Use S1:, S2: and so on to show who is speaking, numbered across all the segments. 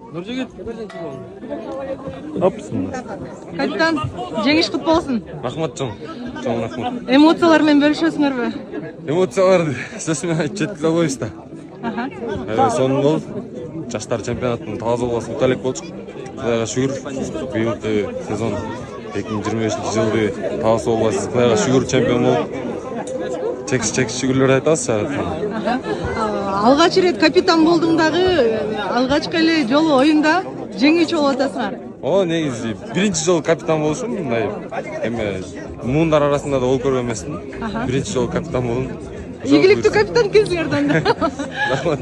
S1: Нұржігіт.
S2: Капитан, жеңіш құт болсын.
S1: Рахмат чоң. Чоң рахмат.
S2: Эмоциялармен бөлүшөсүңөрбү?
S1: Эмоцияларды сөзсүн айтып жеткизе албайбыз да. Сонун болуп, жаштар чемпионатынын таза болбосун ута элек болчук. Кудайга шүгүр, быйылкы сезон 2025-жылды таза болбосун. Кудайга шүгүр чемпион болуп, чексиз шүгүрлөр айтабыз.
S2: Алгач ирет капитан болдуң дагы, алгачкы эле жолу оюнда жеңүүчү болуп атасыңар.
S1: Негизи биринчи жолу капитан болушум, мындай эме муундар арасында да болуп көргөн эмесмин. Биринчи жолу капитан болдум.
S2: Ийгиликтүү капитан экенсиңер да.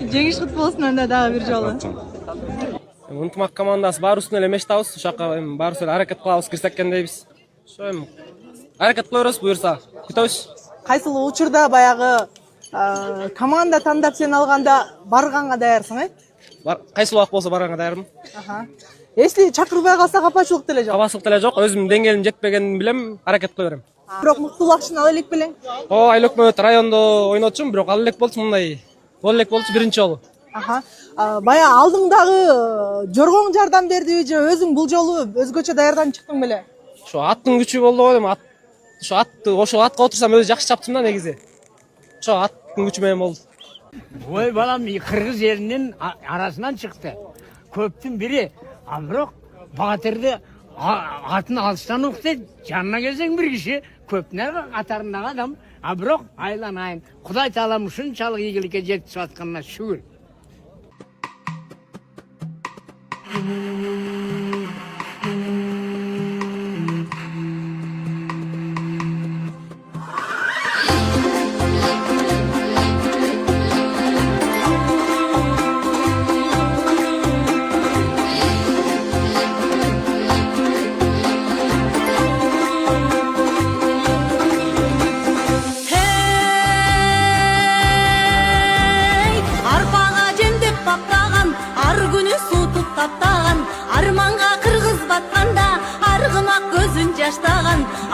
S2: Жеңиш кут болсун анда дагы бир жолу.
S3: Ынтымак командасы баарыбыздын эле мечтабыз. Ушакка баарыбыз эле аракет кылабыз, кирсек экен дейбиз. Ошо эми аракет кыла беребиз, буюрса. Күтөбүз.
S2: Кайсыл учурда баягы команда тандап сени алганда барганга даярсың,
S3: Кайсыл убак болсо барганга даярмын.
S2: Если чакырбай калса капачылык деле жок.
S3: Капачылык деле жок. Өзүмдүн деңгээлим жетпегенин билем, аракет кыла берем.
S2: Бирок мыктылыкчын ал элек белең.
S3: Айыл өкмөт райондо ойнотчумун, бирок ал элек болчу мындай. Бол элек болчу биринчи жолу.
S2: Бая алдыңдагы жоргоң жардам бердиби же өзүң бул жолу өзгөчө даярданып чыктың беле?
S3: Ошо аттын күчү болду го дейм. Ошо атка отурсам өзү жакшы чаптым да негизи. Ошо аттын күчү менен болду.
S4: Ой балам, кыргыз элинин арасынан чыкты. Көптүн бири. А бирок баатырды атын алыштан уктайт. Жанына келсең бир киши, көптүн катарындагы адам. А бирок айланайын. Кудай таалам ушунчалык ийгиликке жеткизип атканына шүгүр.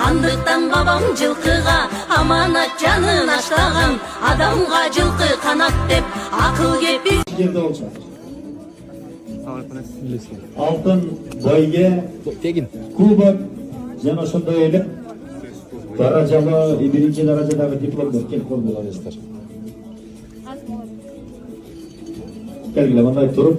S5: Андыктан бабам жылкыга аманат жанын аштаган, адамга жылкы канат деп акыл кеп
S6: алтын бойге кубок жана ошондой эле даражалы биринчи даражадагы дипломдор келип колдонуңуздар. Келгиле мындай туруп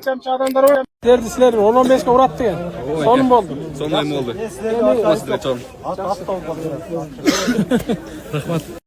S3: Канча адамдар ойнап силер 10-15ке урат деген. Сонун болду.
S1: Сондай болду. Рахмат.